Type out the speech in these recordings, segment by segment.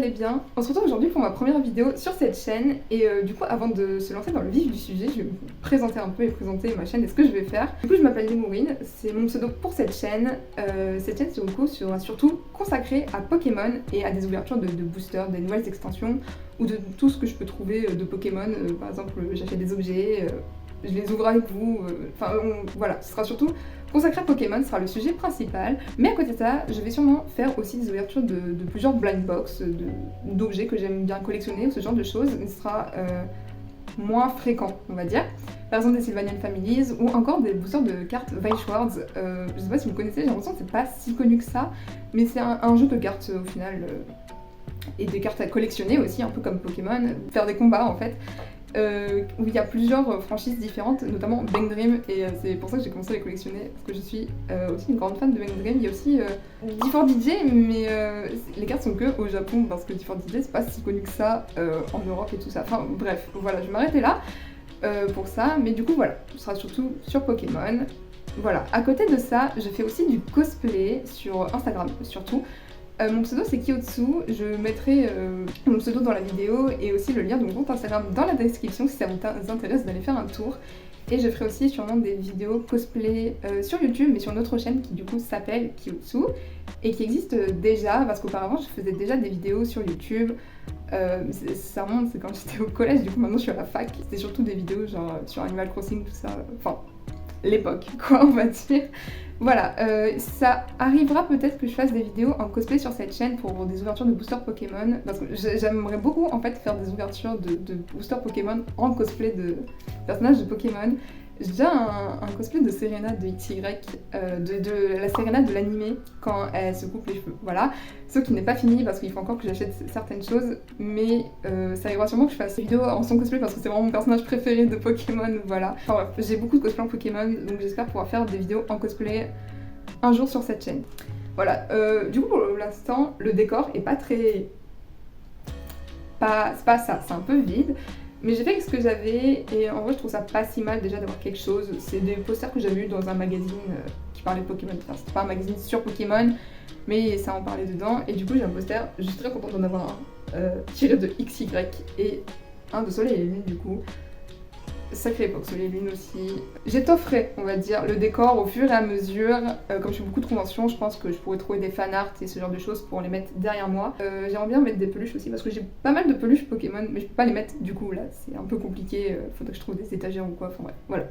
allez bien. On se retrouve aujourd'hui pour ma première vidéo sur cette chaîne et du coup avant de se lancer dans le vif du sujet, je vais vous présenter un peu et présenter ma chaîne et ce que je vais faire. Du coup je m'appelle Nemourine, c'est mon pseudo pour cette chaîne. Cette chaîne du coup sera surtout consacrée à Pokémon et à des ouvertures de boosters, des nouvelles extensions ou de tout ce que je peux trouver de Pokémon. Par exemple j'achète des objets, je les ouvre avec vous, voilà, ce sera surtout consacré à Pokémon, ce sera le sujet principal. Mais à côté de ça, je vais sûrement faire aussi des ouvertures de plusieurs blind box, d'objets que j'aime bien collectionner ou ce genre de choses, mais ce sera moins fréquent, on va dire. Par exemple des Sylvanian Families ou encore des boosters de cartes Weichwards. Je sais pas si vous connaissez, j'ai l'impression que c'est pas si connu que ça, mais c'est un jeu de cartes au final, et des cartes à collectionner aussi, un peu comme Pokémon, faire des combats en fait. Où il y a plusieurs franchises différentes, notamment Bang Dream, et c'est pour ça que j'ai commencé à les collectionner, parce que je suis aussi une grande fan de Bang Dream. Il y a aussi D4 DJ, mais les cartes sont que au Japon, parce que D4 DJ c'est pas si connu que ça en Europe et tout ça. Enfin bref, voilà, je vais m'arrêter là pour ça, mais du coup voilà, ce sera surtout sur Pokémon. Voilà, à côté de ça, je fais aussi du cosplay sur Instagram, surtout. Mon pseudo c'est Kyotsu, je mettrai mon pseudo dans la vidéo et aussi le lien de mon compte Instagram dans la description si ça vous intéresse d'aller faire un tour. Et je ferai aussi sûrement des vidéos cosplay sur YouTube mais sur une autre chaîne qui du coup s'appelle Kyotsu et qui existe déjà parce qu'auparavant je faisais déjà des vidéos sur YouTube. Ça remonte, c'est quand j'étais au collège, du coup maintenant je suis à la fac. C'était surtout des vidéos genre sur Animal Crossing, tout ça, enfin l'époque quoi on va dire. Voilà, ça arrivera peut-être que je fasse des vidéos en cosplay sur cette chaîne pour des ouvertures de boosters Pokémon, parce que j'aimerais beaucoup en fait faire des ouvertures de boosters Pokémon en cosplay de personnages de Pokémon. J'ai déjà un cosplay de Serena de XY, de la Serena de l'animé quand elle se coupe les cheveux, voilà. Ce qui n'est pas fini parce qu'il faut encore que j'achète certaines choses, mais ça arrivera sûrement que je fasse des vidéos en son cosplay parce que c'est vraiment mon personnage préféré de Pokémon, voilà. Enfin bref, j'ai beaucoup de cosplay en Pokémon, donc j'espère pouvoir faire des vidéos en cosplay un jour sur cette chaîne. Voilà, du coup pour l'instant, le décor est pas très... c'est pas ça, c'est un peu vide. Mais j'ai fait avec ce que j'avais et en vrai je trouve ça pas si mal déjà d'avoir quelque chose. C'est des posters que j'avais eu dans un magazine qui parlait de Pokémon. Enfin c'était pas un magazine sur Pokémon mais ça en parlait dedans. Et du coup j'ai un poster, je suis très contente d'en avoir un tiré de XY et un de Soleil et Lune du coup. Sacrée époque, Soleil et Lune aussi. J'étofferai, on va dire, le décor au fur et à mesure. Comme je fais beaucoup de conventions, je pense que je pourrais trouver des fanarts et ce genre de choses pour les mettre derrière moi. J'aimerais bien mettre des peluches aussi parce que j'ai pas mal de peluches Pokémon, mais je peux pas les mettre du coup là, c'est un peu compliqué. Faudrait que je trouve des étagères ou quoi, enfin bref, voilà.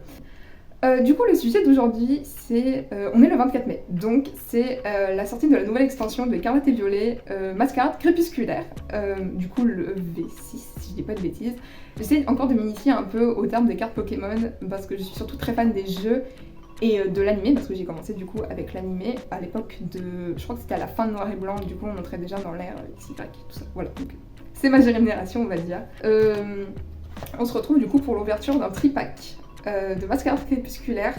Du coup, le sujet d'aujourd'hui, c'est... on est le 24 mai, donc c'est la sortie de la nouvelle extension de Écarlate et Violet, Mascarade Crépusculaire, du coup le V6, si je dis pas de bêtises. J'essaie encore de m'initier un peu au terme des cartes Pokémon, parce que je suis surtout très fan des jeux et de l'animé, parce que j'ai commencé du coup avec l'animé à l'époque de... Je crois que c'était à la fin de Noir et Blanc, du coup on entrait déjà dans l'ère XY, tout ça, voilà, donc c'est ma génération on va dire. On se retrouve du coup pour l'ouverture d'un tripack de Mascarade Crépusculaire.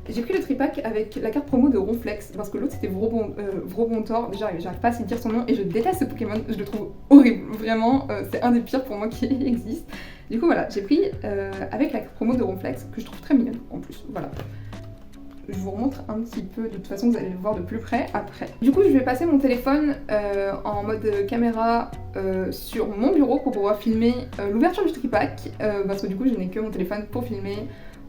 J'ai pris le tripack avec la carte promo de Ronflex parce que l'autre c'était Vrobontor. Déjà j'arrive pas à dire son nom et je déteste ce Pokémon, je le trouve horrible, vraiment c'est un des pires pour moi qui existe. Du coup voilà, j'ai pris avec la carte promo de Ronflex que je trouve très mignonne en plus, voilà. Je vous remontre un petit peu, de toute façon vous allez le voir de plus près après. Du coup je vais passer mon téléphone en mode caméra sur mon bureau pour pouvoir filmer l'ouverture du tripack parce que du coup je n'ai que mon téléphone pour filmer.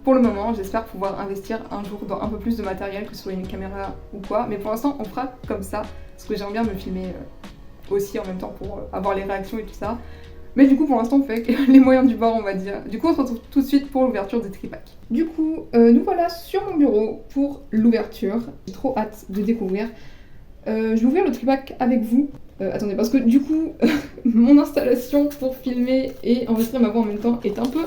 Pour le moment, j'espère pouvoir investir un jour dans un peu plus de matériel, que ce soit une caméra ou quoi, mais pour l'instant on fera comme ça, parce que j'aimerais bien me filmer aussi en même temps pour avoir les réactions et tout ça. Mais du coup pour l'instant on fait les moyens du bord on va dire. Du coup on se retrouve tout de suite pour l'ouverture des tripacks. Du coup nous voilà sur mon bureau pour l'ouverture, j'ai trop hâte de découvrir. Je vais ouvrir le tripack avec vous. Attendez parce que du coup mon installation pour filmer et enregistrer ma voix en même temps est un peu...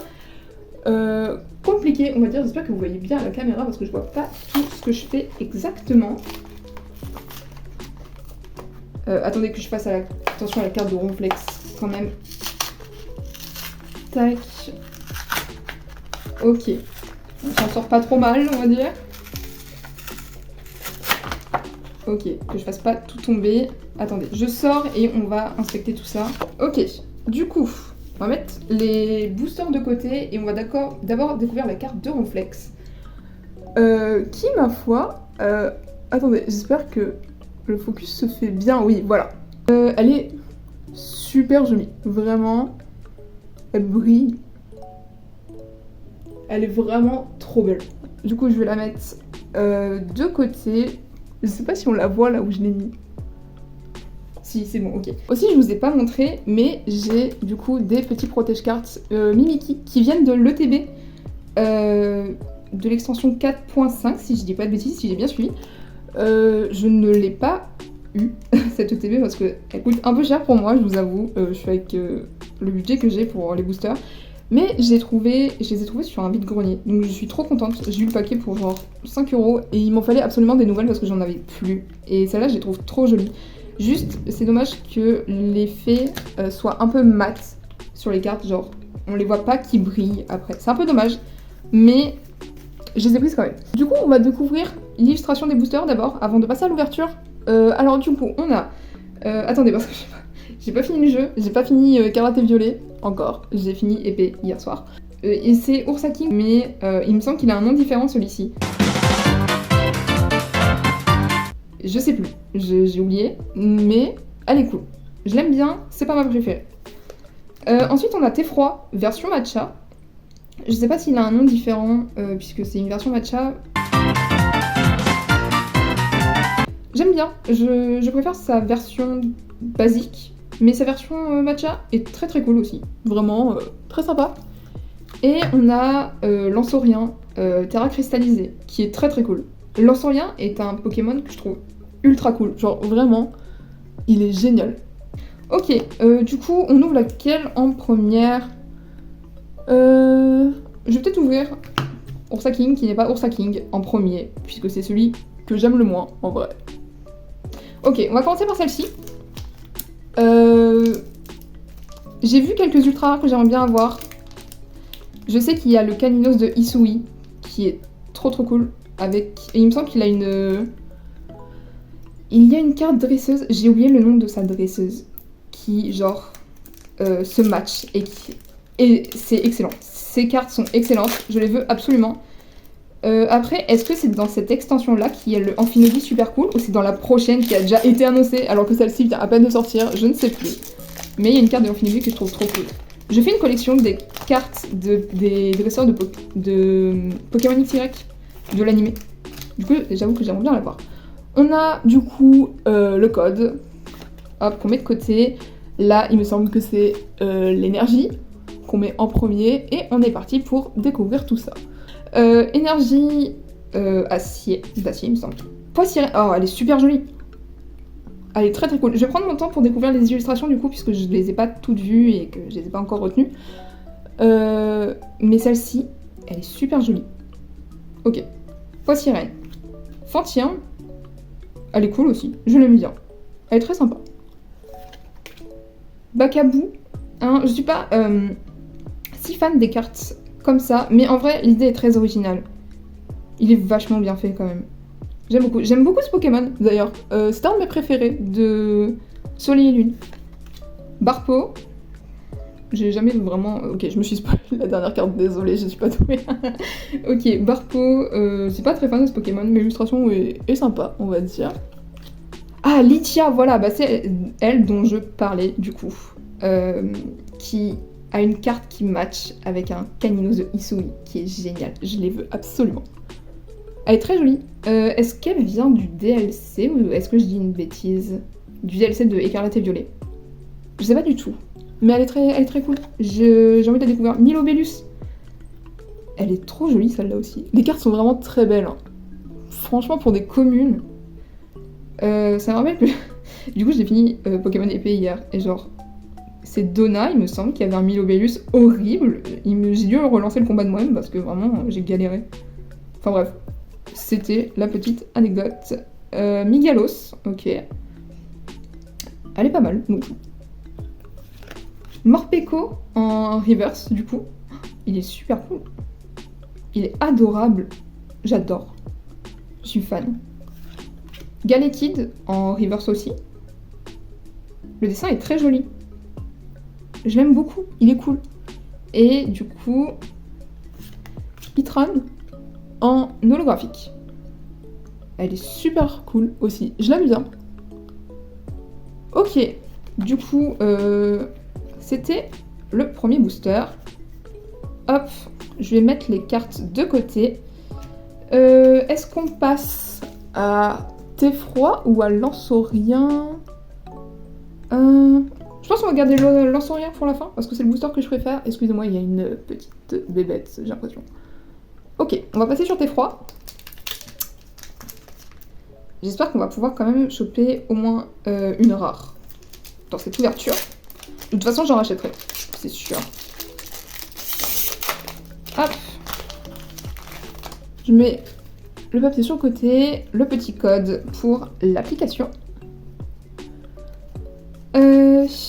compliqué, on va dire. J'espère que vous voyez bien la caméra parce que je vois pas tout ce que je fais exactement. Attendez que je fasse attention à la carte de Ronflex quand même. Tac. Ok. On s'en sort pas trop mal, on va dire. Ok, que je fasse pas tout tomber. Attendez, je sors et on va inspecter tout ça. Ok, du coup... On va mettre les boosters de côté et on va d'abord découvrir la carte de Ronflex. Qui, ma foi... attendez, j'espère que le focus se fait bien. Oui, voilà. Elle est super jolie. Vraiment, elle brille. Elle est vraiment trop belle. Du coup, je vais la mettre de côté. Je sais pas si on la voit là où je l'ai mis. Si, c'est bon, ok. Aussi, je vous ai pas montré, mais j'ai du coup des petits protège-cartes Mimikey qui viennent de l'ETB, de l'extension 4.5, si je dis pas de bêtises, si j'ai bien suivi. Je ne l'ai pas eu, cette ETB, parce qu'elle coûte un peu cher pour moi, je vous avoue. Je suis avec le budget que j'ai pour les boosters. Mais je les ai trouvés sur un vide-grenier, donc je suis trop contente. J'ai eu le paquet pour genre 5 € et il m'en fallait absolument des nouvelles parce que j'en avais plus. Et celle-là, je les trouve trop jolies. Juste, c'est dommage que l'effet soit un peu mat sur les cartes, genre on les voit pas qui brillent après. C'est un peu dommage, mais je les ai prises quand même. Du coup, on va découvrir l'illustration des boosters d'abord, avant de passer à l'ouverture. Alors du coup, on a... attendez, parce que j'ai pas fini le jeu, j'ai pas fini Karaté Violet, encore. J'ai fini Épée hier soir. Et c'est Ursa King, mais il me semble qu'il a un nom différent celui-ci. Je sais plus, j'ai oublié, mais elle est cool. Je l'aime bien, c'est pas ma préférée. Ensuite, on a Theffroi, version matcha. Je sais pas s'il a un nom différent, puisque c'est une version matcha. J'aime bien, je préfère sa version basique, mais sa version matcha est très très cool aussi. Vraiment très sympa. Et on a Lansorien, Terra cristallisée, qui est très très cool. Lansorien est un Pokémon que je trouve ultra cool, genre vraiment, il est génial. Ok, du coup, on ouvre laquelle en première? Je vais peut-être ouvrir Ursa King, qui n'est pas Ursa King, en premier, puisque c'est celui que j'aime le moins, en vrai. Ok, on va commencer par celle-ci. J'ai vu quelques ultra rares que j'aimerais bien avoir. Je sais qu'il y a le Caninos de Hisui, qui est trop trop cool, avec... Et il me semble qu'il a une... Il y a une carte dresseuse, j'ai oublié le nom de sa dresseuse, qui, genre, se match, et c'est excellent. Ces cartes sont excellentes, je les veux absolument. Après, est-ce que c'est dans cette extension-là qu'il y a le Amphinodie super cool, ou c'est dans la prochaine qui a déjà été annoncée, alors que celle-ci vient à peine de sortir, je ne sais plus. Mais il y a une carte de Amphinodie que je trouve trop cool. Je fais une collection des cartes des dresseurs de Pokémon XY, de l'animé. Du coup, j'avoue que j'aimerais bien l'avoir. On a du coup le code, hop, qu'on met de côté. Là, il me semble que c'est l'énergie qu'on met en premier, et on est parti pour découvrir tout ça. Énergie acier, d'acier il me semble. Poissirène, oh elle est super jolie. Elle est très très cool. Je vais prendre mon temps pour découvrir les illustrations du coup, puisque je les ai pas toutes vues et que je les ai pas encore retenues. Mais celle-ci, elle est super jolie. Ok. Poissirène. Fantien. Elle est cool aussi, je l'aime bien. Elle est très sympa. Bakabou. Hein, je suis pas si fan des cartes comme ça, mais en vrai, l'idée est très originale. Il est vachement bien fait quand même. J'aime beaucoup ce Pokémon d'ailleurs. C'est un de mes préférés de Soleil et Lune. Barpo. J'ai jamais vraiment... Ok, je me suis spoilé la dernière carte, désolée, je suis pas douée. Ok, Barpo, c'est pas très fan de ce Pokémon, mais l'illustration est sympa, on va dire. Ah, Litia, voilà, bah c'est elle dont je parlais du coup. Qui a une carte qui match avec un Caninos de Hisui, qui est génial. Je les veux absolument. Elle est très jolie. Est-ce qu'elle vient du DLC ou est-ce que je dis une bêtise? Du DLC de Écarlate et Violet. Je sais pas du tout. Mais elle est très cool. J'ai envie de la découvrir. Nilobellus. Elle est trop jolie celle-là aussi. Les cartes sont vraiment très belles. Hein. Franchement, pour des communes. Ça me rappelle que... Du coup, j'ai fini Pokémon épée hier. Et genre, c'est Donna, il me semble, qui avait un Nilobellus horrible. J'ai dû relancer le combat de moi-même parce que vraiment, j'ai galéré. Enfin bref. C'était la petite anecdote. Migalos, ok. Elle est pas mal, donc. Morpeko en reverse, du coup. Il est super cool. Il est adorable. J'adore. Je suis fan. Galekid en reverse aussi. Le dessin est très joli. Je l'aime beaucoup. Il est cool. Et du coup, Pitran en holographique. Elle est super cool aussi. Je l'aime bien. Ok. Du coup, c'était le premier booster. Hop, je vais mettre les cartes de côté. Est-ce qu'on passe à Theffroi ou à Lansaurien? Je pense qu'on va garder le Lansaurien pour la fin, parce que c'est le booster que je préfère. Excusez-moi, il y a une petite bébête, j'ai l'impression. Ok, on va passer sur Theffroi. J'espère qu'on va pouvoir quand même choper au moins une rare dans cette ouverture. De toute façon, j'en rachèterai, c'est sûr. Hop. Je mets le papier sur le côté, le petit code pour l'application.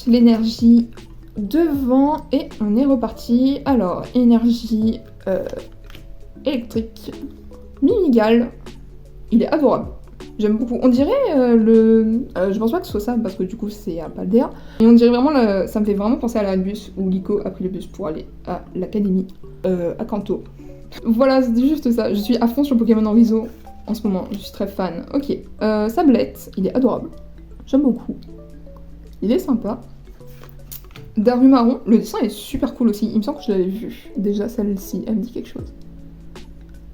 L'énergie devant et on est reparti. Alors, énergie électrique. Minigal. Il est adorable. J'aime beaucoup. On dirait je pense pas que ce soit ça parce que du coup c'est à Paldea. Et on dirait vraiment, ça me fait vraiment penser à l'Airbus où Liko a pris le bus pour aller à l'académie à Kanto. Voilà, c'était juste ça. Je suis à fond sur Pokémon en réseau en ce moment. Je suis très fan. Ok. Sablette, il est adorable. J'aime beaucoup. Il est sympa. Darumaron, le dessin est super cool aussi. Il me semble que je l'avais vu. Déjà, celle-ci, elle me dit quelque chose.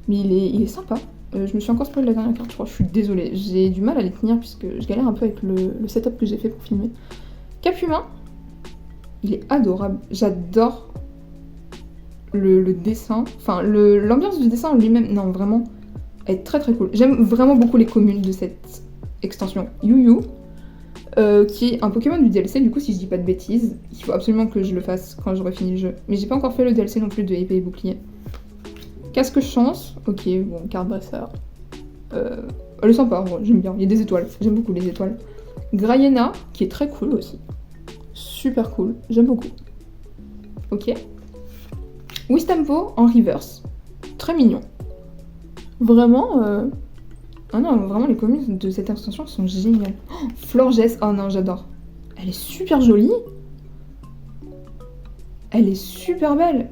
Mais il est sympa. Je me suis encore spoilé la dernière carte, je crois. Je suis désolée. J'ai du mal à les tenir puisque je galère un peu avec le setup que j'ai fait pour filmer. Capumin, il est adorable. J'adore le dessin. Enfin, l'ambiance du dessin en lui-même, non, vraiment, elle est très très cool. J'aime vraiment beaucoup les communes de cette extension. Yu-Yu. Qui est un Pokémon du DLC, du coup si je dis pas de bêtises, il faut absolument que je le fasse quand j'aurai fini le jeu. Mais j'ai pas encore fait le DLC non plus de épée et bouclier. Casque chance, ok, bon, carte dresseur. Elle est sympa, ouais, j'aime bien, il y a des étoiles, j'aime beaucoup les étoiles. Grayena, qui est très cool aussi. Super cool, j'aime beaucoup. Ok. Wistampo en reverse, très mignon. Vraiment, ah non, vraiment, les communes de cette extension sont géniales. Oh, Florges, oh non, j'adore. Elle est super jolie. Elle est super belle.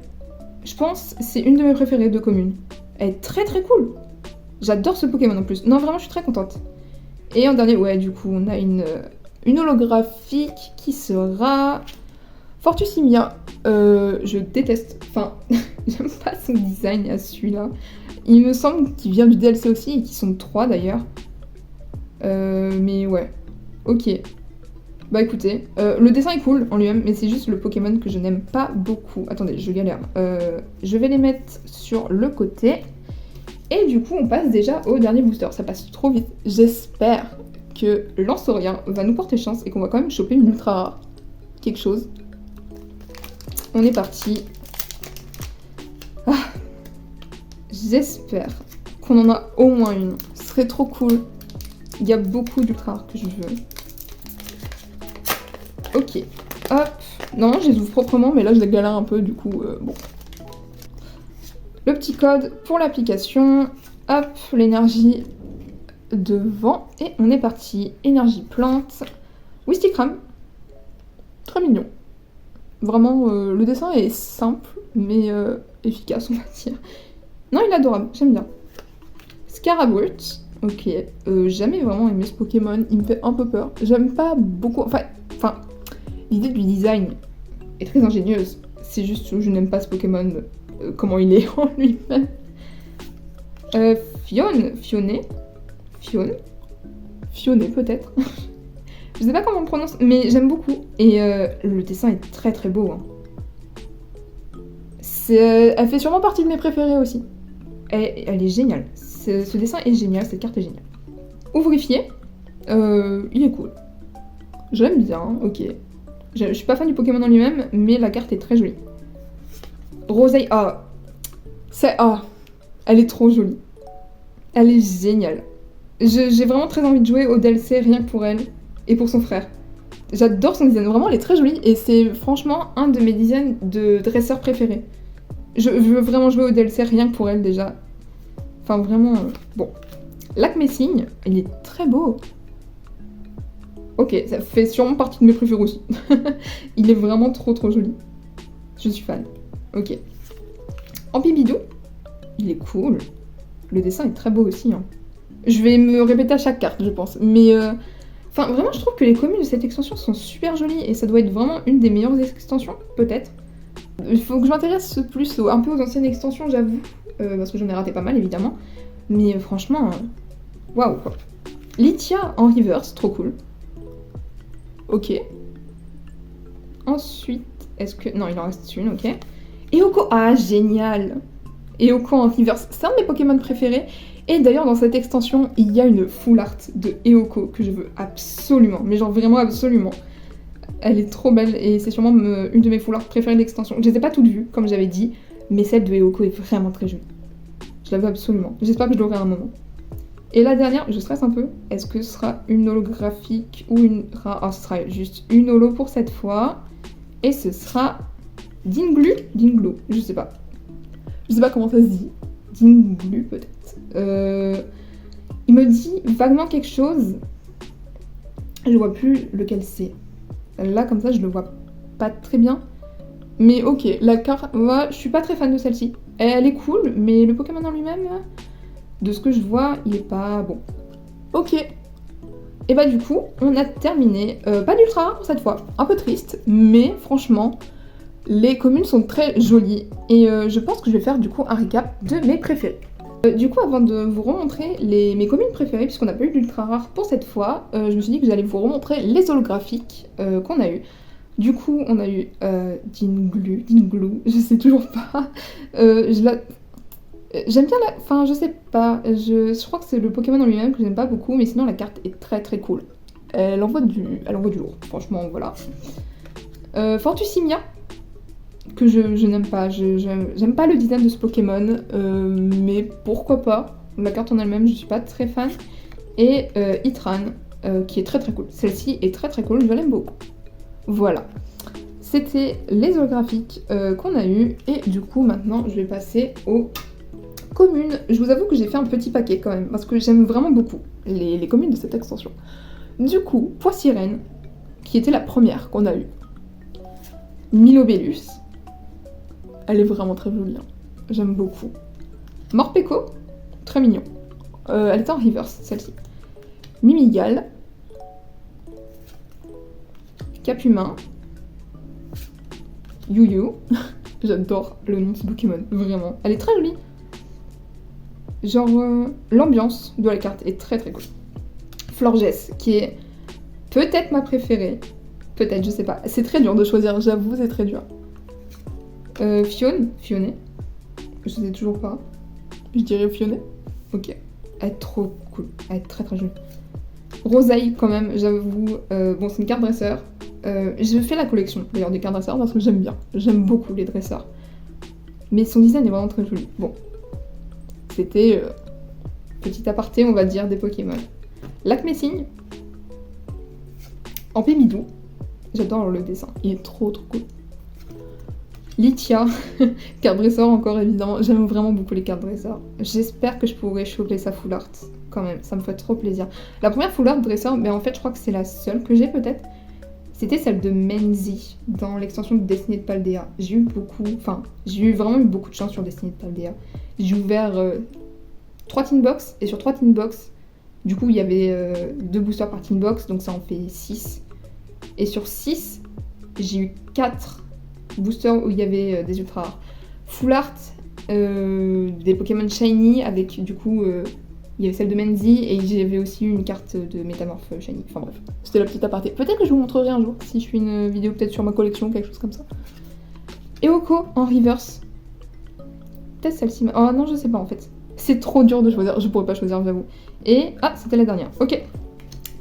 Je pense que c'est une de mes préférées de communes. Elle est très très cool. J'adore ce Pokémon en plus. Non, vraiment, je suis très contente. Et en dernier, ouais, du coup, on a une holographique qui sera Fortusimia. Je déteste. Enfin, j'aime pas son design à celui-là. Il me semble qu'il vient du DLC aussi et qu'ils sont 3 d'ailleurs. Mais ouais. Ok. Bah écoutez, le dessin est cool en lui-même, mais c'est juste le Pokémon que je n'aime pas beaucoup. Attendez, je galère. Je vais les mettre sur le côté. Et du coup, on passe déjà au dernier booster. Ça passe trop vite. J'espère que Lansaurien va nous porter chance et qu'on va quand même choper une ultra rare. Quelque chose. On est parti. Ah. J'espère qu'on en a au moins une. Ce serait trop cool. Il y a beaucoup d'ultra rares que je veux. Ok. Hop. Non, je les ouvre proprement, mais là je les galère un peu, du coup, bon. Le petit code pour l'application. Hop, l'énergie devant. Et on est parti. Énergie plante. Wistikram. Très mignon. Vraiment, le dessin est simple, mais efficace, on va dire. Non, il est adorable, j'aime bien. Scaraburt. Ok. Jamais vraiment aimé ce Pokémon. Il me fait un peu peur. J'aime pas beaucoup... Enfin, l'idée du design est très ingénieuse. C'est juste que je n'aime pas ce Pokémon, comment il est en lui-même. Fionné peut-être. Je sais pas comment on le prononce, mais j'aime beaucoup. Et le dessin est très très beau. Hein. Elle fait sûrement partie de mes préférées aussi. Elle est géniale. Ce dessin est génial, cette carte est géniale. Ouvrifié, il est cool. Je l'aime bien, ok. Je suis pas fan du Pokémon en lui-même, mais la carte est très jolie. Rosé, elle est trop jolie. Elle est géniale. J'ai vraiment très envie de jouer au DLC rien que pour elle et pour son frère. J'adore son design, vraiment elle est très jolie et c'est franchement un de mes designs de dresseur préférés. Je veux vraiment jouer au DLC rien que pour elle déjà. Enfin vraiment, bon. Lac Messing, il est très beau. Ok, ça fait sûrement partie de mes préférés aussi. Il est vraiment trop trop joli. Je suis fan. Ok. Ampibidou, il est cool. Le dessin est très beau aussi. Hein. Je vais me répéter à chaque carte, je pense. Mais Enfin, vraiment, je trouve que les communes de cette extension sont super jolies et ça doit être vraiment une des meilleures extensions, peut-être. Il faut que je m'intéresse plus un peu aux anciennes extensions, j'avoue, parce que j'en ai raté pas mal, évidemment. Mais franchement, waouh, quoi. Lithia en reverse, trop cool. Ok. Ensuite, est-ce que... Non, il en reste une, ok. Eoko, ah, génial. Eoko en reverse, c'est un de mes Pokémon préférés. Et d'ailleurs, dans cette extension, il y a une full art de Eoko que je veux absolument, mais genre vraiment absolument. Elle est trop belle et c'est sûrement une de mes full art préférées de l'extension. Je les ai pas toutes vues, comme j'avais dit, mais celle de Eoko est vraiment très jolie. Je la veux absolument. J'espère que je l'aurai à un moment. Et la dernière, je stresse un peu. Est-ce que ce sera une holographique ou une rare? Ah, ce sera juste une holo pour cette fois. Et ce sera Dinglu, je sais pas. Je sais pas comment ça se dit. Dinglu peut-être. Il me dit vaguement quelque chose. Je vois plus lequel c'est. Là, comme ça, je le vois pas très bien. Mais ok, la carte... Ouais, je suis pas très fan de celle-ci. Elle est cool, mais le Pokémon en lui-même, de ce que je vois, il est pas bon. Ok. Et bah du coup, on a terminé. Pas d'ultra rare pour cette fois. Un peu triste, mais franchement, les communes sont très jolies. Et je pense que je vais faire du coup un recap de mes préférés. Du coup, avant de vous remontrer mes communes préférées, puisqu'on n'a pas eu d'ultra rare pour cette fois, je me suis dit que j'allais vous remontrer les holographiques qu'on a eu. Du coup, on a eu Dinglu, je sais toujours pas. J'aime bien la... Enfin, je sais pas. Je crois que c'est le Pokémon en lui-même que j'aime pas beaucoup, mais sinon la carte est très très cool. Elle envoie du lourd, franchement, voilà. Fortusimia, que je n'aime pas. J'aime pas le design de ce Pokémon, mais pourquoi pas. La carte en elle-même, je suis pas très fan. Et Itran, qui est très très cool. Celle-ci est très très cool, je l'aime beaucoup. Voilà. C'était les holographiques qu'on a eu. Et du coup, maintenant, je vais passer aux communes. Je vous avoue que j'ai fait un petit paquet quand même, parce que j'aime vraiment beaucoup les communes de cette extension. Du coup, Poissirène, qui était la première qu'on a eue. Milobellus. Elle est vraiment très jolie, hein. J'aime beaucoup. Morpeko, très mignon. Elle était en reverse, celle-ci. Mimigal. Capumin. Yuyu. J'adore le nom de ce Pokémon, vraiment. Elle est très jolie. Genre, l'ambiance de la carte est très très cool. Florges, qui est peut-être ma préférée. Peut-être, je sais pas. C'est très dur de choisir, j'avoue, c'est très dur. Fionnet. Je sais toujours pas. Je dirais Fionnet. Ok. Elle est trop cool. Elle est très très jolie. Rosaille, quand même, j'avoue. Bon, c'est une carte dresseur. Je fais la collection, d'ailleurs, des cartes dresseurs parce que j'aime bien. J'aime beaucoup les dresseurs. Mais son design est vraiment très joli. Bon. C'était petit aparté, on va dire, des Pokémon. Lacmessing. Ampémidou. J'adore le dessin. Il est trop trop cool. Lithia. Carte dresseur encore, évidemment. J'aime vraiment beaucoup les cartes dresseurs. J'espère que je pourrai choper sa full art. Quand même, ça me fait trop plaisir. La première full art dresseur, mais en fait, je crois que c'est la seule que j'ai peut-être. C'était celle de Menzi dans l'extension de Destinée de Paldea. J'ai eu vraiment eu beaucoup de chance sur Destinée de Paldea. J'ai ouvert 3 tin box, et sur 3 tin box, du coup, il y avait 2 boosters par tin box, donc ça en fait 6. Et sur 6, j'ai eu 4 boosters où il y avait des ultra rares. Full art, des Pokémon shiny, avec du coup, il y avait celle de Menzi, et j'avais aussi eu une carte de Métamorphe shiny. Enfin bref, c'était la petite aparté. Peut-être que je vous montrerai un jour, si je fais une vidéo peut-être sur ma collection, quelque chose comme ça. Eoko en reverse. Peut-être celle-ci. Oh non, je sais pas en fait. C'est trop dur de choisir, je pourrais pas choisir, j'avoue. Et, ah, c'était la dernière, ok.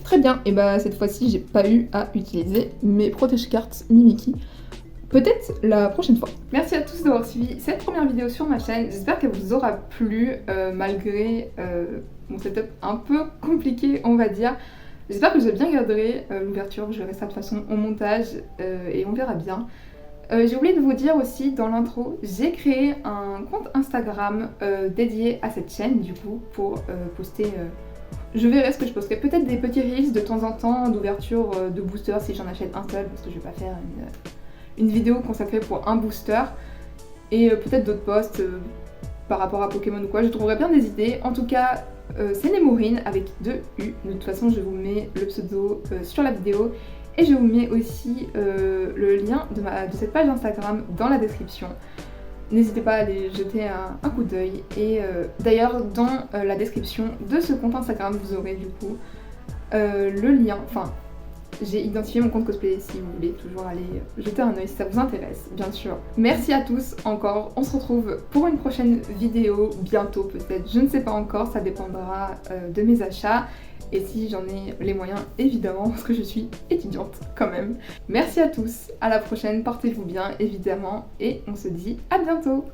Très bien, et bah cette fois-ci, j'ai pas eu à utiliser mes protège-cartes Mimikyu. Peut-être la prochaine fois. Merci à tous d'avoir suivi cette première vidéo sur ma chaîne. J'espère qu'elle vous aura plu, malgré mon setup un peu compliqué, on va dire. J'espère que j'ai bien gardé l'ouverture, je verrai ça de toute façon au montage, et on verra bien. J'ai oublié de vous dire aussi dans l'intro, j'ai créé un compte Instagram dédié à cette chaîne du coup pour poster, je verrai ce que je posterai, peut-être des petits reels de temps en temps d'ouverture de booster si j'en achète un seul parce que je vais pas faire une vidéo consacrée pour un booster et peut-être d'autres posts par rapport à Pokémon ou quoi, je trouverai bien des idées. En tout cas, c'est Némourine avec 2 U. De toute façon, je vous mets le pseudo sur la vidéo et je vous mets aussi le lien de cette page Instagram dans la description. N'hésitez pas à aller jeter un coup d'œil. Et d'ailleurs, dans la description de ce compte Instagram, vous aurez du coup le lien. Enfin, j'ai identifié mon compte cosplay si vous voulez toujours aller jeter un œil si ça vous intéresse, bien sûr. Merci à tous encore. On se retrouve pour une prochaine vidéo, bientôt peut-être. Je ne sais pas encore, ça dépendra de mes achats. Et si j'en ai les moyens, évidemment, parce que je suis étudiante quand même. Merci à tous, à la prochaine, portez-vous bien, évidemment, et on se dit à bientôt!